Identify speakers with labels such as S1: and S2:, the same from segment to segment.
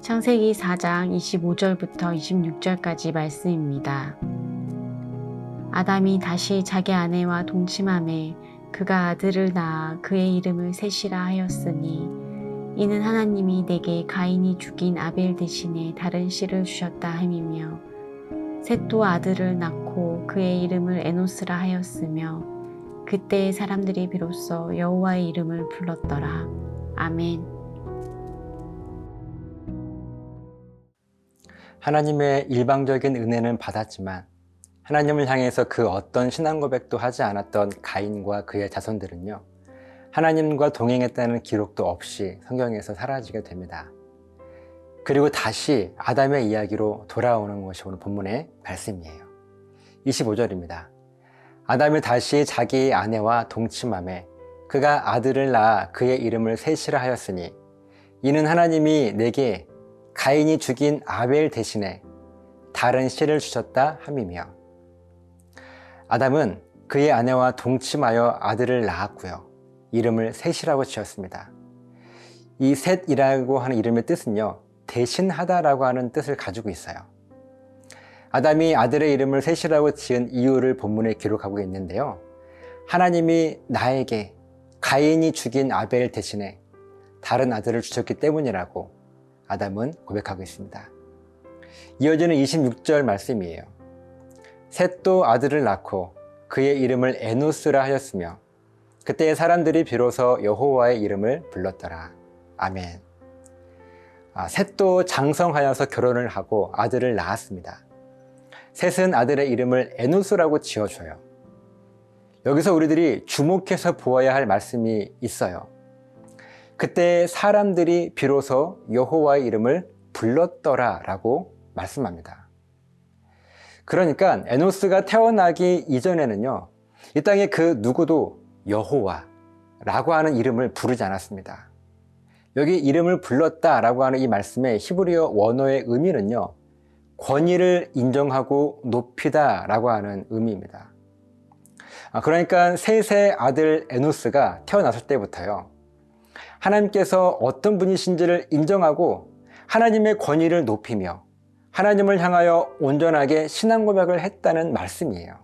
S1: 창세기 4장 25절부터 26절까지 말씀입니다. 아담이 다시 자기 아내와 동침하매 그가 아들을 낳아 그의 이름을 셋이라 하였으니 이는 하나님이 내게 가인이 죽인 아벨 대신에 다른 씨를 주셨다 함이며 셋도 아들을 낳고 그의 이름을 에노스라 하였으며 그때 사람들이 비로소 여호와의 이름을 불렀더라. 아멘.
S2: 하나님의 일방적인 은혜는 받았지만 하나님을 향해서 그 어떤 신앙 고백도 하지 않았던 가인과 그의 자손들은요, 하나님과 동행했다는 기록도 없이 성경에서 사라지게 됩니다. 그리고 다시 아담의 이야기로 돌아오는 것이 오늘 본문의 말씀이에요. 25절입니다. 아담이 다시 자기 아내와 동침하매 그가 아들을 낳아 그의 이름을 셋이라 하였으니 이는 하나님이 내게 가인이 죽인 아벨 대신에 다른 씨를 주셨다 함이며, 아담은 그의 아내와 동침하여 아들을 낳았고요, 이름을 셋이라고 지었습니다. 이 셋이라고 하는 이름의 뜻은요, 대신하다라고 하는 뜻을 가지고 있어요. 아담이 아들의 이름을 셋이라고 지은 이유를 본문에 기록하고 있는데요, 하나님이 나에게 가인이 죽인 아벨 대신에 다른 아들을 주셨기 때문이라고 아담은 고백하고 있습니다. 이어지는 26절 말씀이에요. 셋도 아들을 낳고 그의 이름을 에노스라 하였으며 그때 사람들이 비로소 여호와의 이름을 불렀더라. 아멘. 셋도 장성하여서 결혼을 하고 아들을 낳았습니다. 셋은 아들의 이름을 에노스라고 지어줘요. 여기서 우리들이 주목해서 보아야 할 말씀이 있어요. 그때 사람들이 비로소 여호와의 이름을 불렀더라 라고 말씀합니다. 그러니까 에노스가 태어나기 이전에는요, 이 땅에 그 누구도 여호와라고 하는 이름을 부르지 않았습니다. 여기 이름을 불렀다라고 하는 이 말씀의 히브리어 원어의 의미는요, 권위를 인정하고 높이다 라고 하는 의미입니다. 그러니까 셋의 아들 에노스가 태어났을 때부터요, 하나님께서 어떤 분이신지를 인정하고 하나님의 권위를 높이며 하나님을 향하여 온전하게 신앙 고백을 했다는 말씀이에요.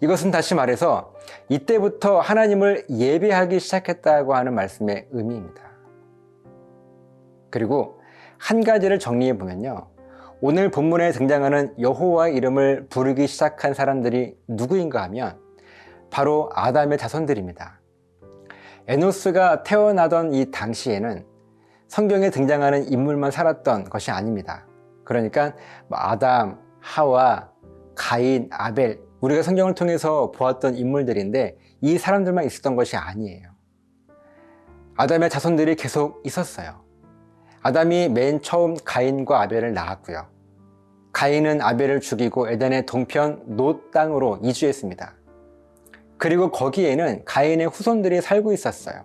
S2: 이것은 다시 말해서 이때부터 하나님을 예배하기 시작했다고 하는 말씀의 의미입니다. 그리고 한 가지를 정리해 보면요, 오늘 본문에 등장하는 여호와의 이름을 부르기 시작한 사람들이 누구인가 하면 바로 아담의 자손들입니다. 에노스가 태어나던 이 당시에는 성경에 등장하는 인물만 살았던 것이 아닙니다. 그러니까 아담, 하와, 가인, 아벨, 우리가 성경을 통해서 보았던 인물들인데 이 사람들만 있었던 것이 아니에요. 아담의 자손들이 계속 있었어요. 아담이 맨 처음 가인과 아벨을 낳았고요, 가인은 아벨을 죽이고 에덴의 동편 놋 땅으로 이주했습니다. 그리고 거기에는 가인의 후손들이 살고 있었어요.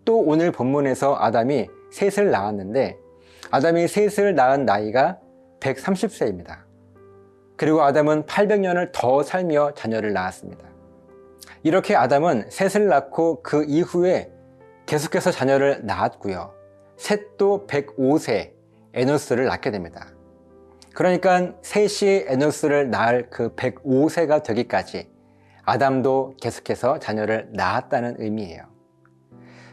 S2: 또 오늘 본문에서 아담이 셋을 낳았는데 아담이 셋을 낳은 나이가 130세입니다. 그리고 아담은 800년을 더 살며 자녀를 낳았습니다. 이렇게 아담은 셋을 낳고 그 이후에 계속해서 자녀를 낳았고요, 셋도 105세 에노스를 낳게 됩니다. 그러니까 셋이 에노스를 낳을 그 105세가 되기까지 아담도 계속해서 자녀를 낳았다는 의미예요.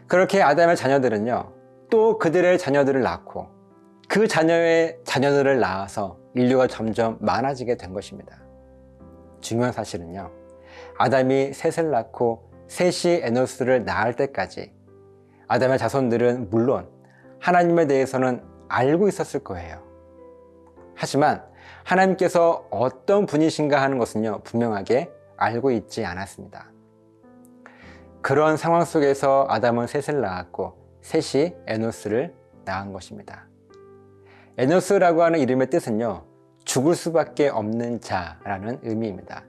S2: 그렇게 아담의 자녀들은요, 또 그들의 자녀들을 낳고 그 자녀의 자녀들을 낳아서 인류가 점점 많아지게 된 것입니다. 중요한 사실은요, 아담이 셋을 낳고 셋이 에노스를 낳을 때까지 아담의 자손들은 물론 하나님에 대해서는 알고 있었을 거예요. 하지만 하나님께서 어떤 분이신가 하는 것은요, 분명하게 알고 있지 않았습니다. 그런 상황 속에서 아담은 셋을 낳았고 셋이 에노스를 낳은 것입니다. 에노스라고 하는 이름의 뜻은요, 죽을 수밖에 없는 자라는 의미입니다.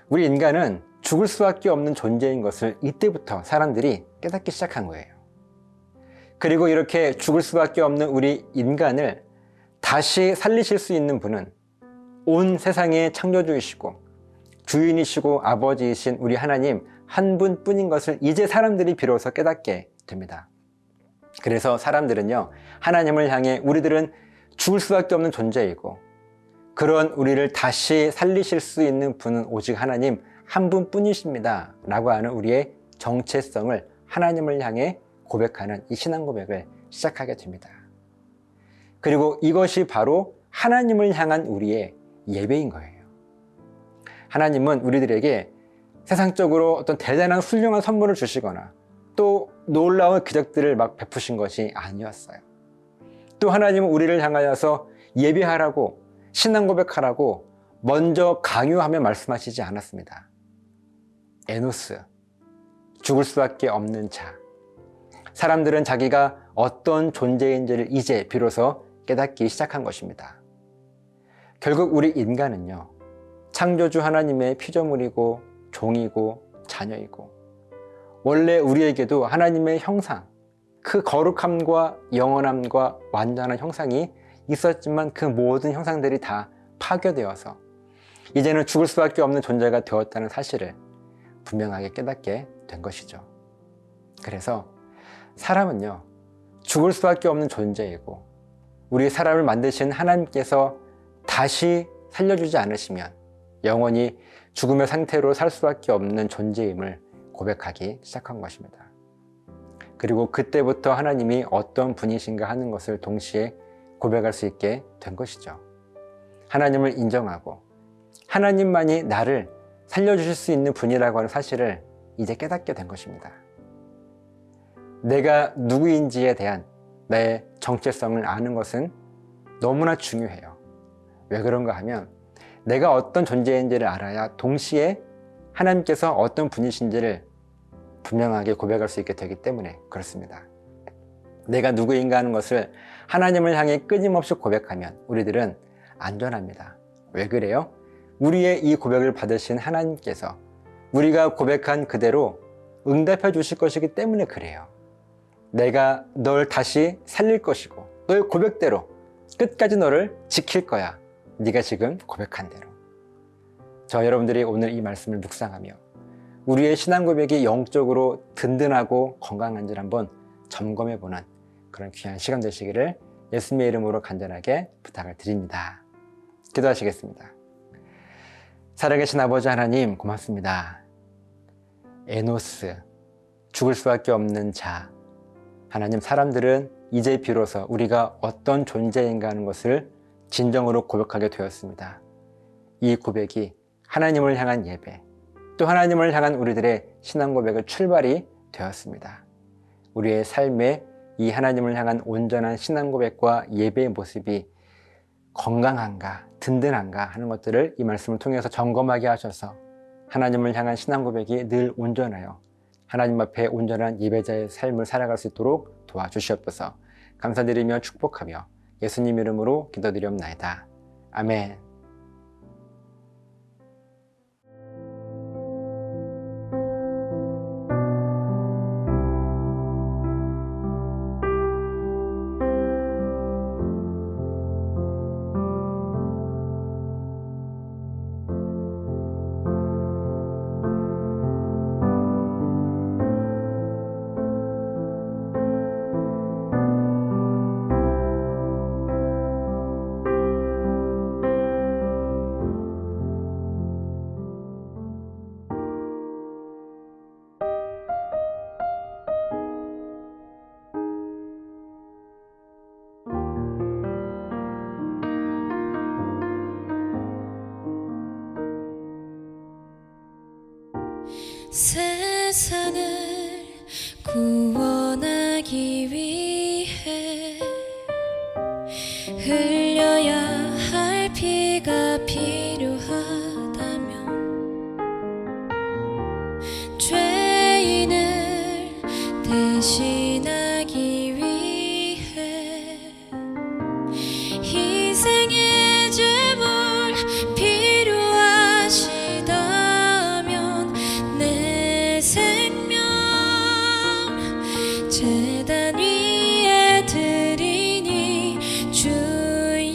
S2: 우리 인간은 죽을 수밖에 없는 존재인 것을 이때부터 사람들이 깨닫기 시작한 거예요. 그리고 이렇게 죽을 수밖에 없는 우리 인간을 다시 살리실 수 있는 분은 온 세상의 창조주이시고 주인이시고 아버지이신 우리 하나님 한 분뿐인 것을 이제 사람들이 비로소 깨닫게 됩니다. 그래서 사람들은요, 하나님을 향해 우리들은 죽을 수밖에 없는 존재이고, 그런 우리를 다시 살리실 수 있는 분은 오직 하나님 한 분뿐이십니다 라고 하는 우리의 정체성을 하나님을 향해 고백하는 이 신앙 고백을 시작하게 됩니다. 그리고 이것이 바로 하나님을 향한 우리의 예배인 거예요. 하나님은 우리들에게 세상적으로 어떤 대단한 훌륭한 선물을 주시거나 또 놀라운 기적들을 막 베푸신 것이 아니었어요. 또 하나님은 우리를 향하여서 예배하라고, 신앙 고백하라고 먼저 강요하며 말씀하시지 않았습니다. 에노스, 죽을 수밖에 없는 자. 사람들은 자기가 어떤 존재인지를 이제 비로소 깨닫기 시작한 것입니다. 결국 우리 인간은요, 창조주 하나님의 피조물이고 종이고 자녀이고, 원래 우리에게도 하나님의 형상, 그 거룩함과 영원함과 완전한 형상이 있었지만 그 모든 형상들이 다 파괴되어서 이제는 죽을 수밖에 없는 존재가 되었다는 사실을 분명하게 깨닫게 된 것이죠. 그래서 사람은요, 죽을 수밖에 없는 존재이고, 우리 사람을 만드신 하나님께서 다시 살려주지 않으시면 영원히 죽음의 상태로 살 수밖에 없는 존재임을 고백하기 시작한 것입니다. 그리고 그때부터 하나님이 어떤 분이신가 하는 것을 동시에 고백할 수 있게 된 것이죠. 하나님을 인정하고 하나님만이 나를 살려주실 수 있는 분이라고 하는 사실을 이제 깨닫게 된 것입니다. 내가 누구인지에 대한 나의 정체성을 아는 것은 너무나 중요해요. 왜 그런가 하면 내가 어떤 존재인지를 알아야 동시에 하나님께서 어떤 분이신지를 분명하게 고백할 수 있게 되기 때문에 그렇습니다. 내가 누구인가 하는 것을 하나님을 향해 끊임없이 고백하면 우리들은 안전합니다. 왜 그래요? 우리의 이 고백을 받으신 하나님께서 우리가 고백한 그대로 응답해 주실 것이기 때문에 그래요. 내가 널 다시 살릴 것이고 너의 고백대로 끝까지 너를 지킬 거야. 네가 지금 고백한 대로. 저 여러분들이 오늘 이 말씀을 묵상하며 우리의 신앙 고백이 영적으로 든든하고 건강한지를 한번 점검해보는 그런 귀한 시간 되시기를 예수님의 이름으로 간절하게 부탁을 드립니다. 기도하시겠습니다. 살아계신 아버지 하나님, 고맙습니다. 에노스, 죽을 수밖에 없는 자. 하나님, 사람들은 이제 비로소 우리가 어떤 존재인가 하는 것을 진정으로 고백하게 되었습니다. 이 고백이 하나님을 향한 예배, 또 하나님을 향한 우리들의 신앙 고백의 출발이 되었습니다. 우리의 삶에 이 하나님을 향한 온전한 신앙 고백과 예배의 모습이 건강한가, 든든한가 하는 것들을 이 말씀을 통해서 점검하게 하셔서 하나님을 향한 신앙 고백이 늘 온전하여 하나님 앞에 온전한 예배자의 삶을 살아갈 수 있도록 도와주시옵소서. 감사드리며 축복하며 예수님 이름으로 기도드리옵나이다. 아멘.
S3: 세상을 구원하기 위해 흘려야 할 피가 필요하다면 죄인을 대신하기 위해 희생의 제물 필요하시다면 내 생명 제단 위에 드리니 주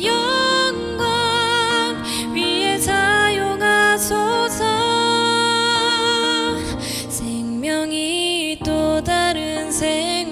S3: 영광 위에 사용하소서. 생명이 또 다른 생명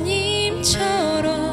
S3: 하나님처럼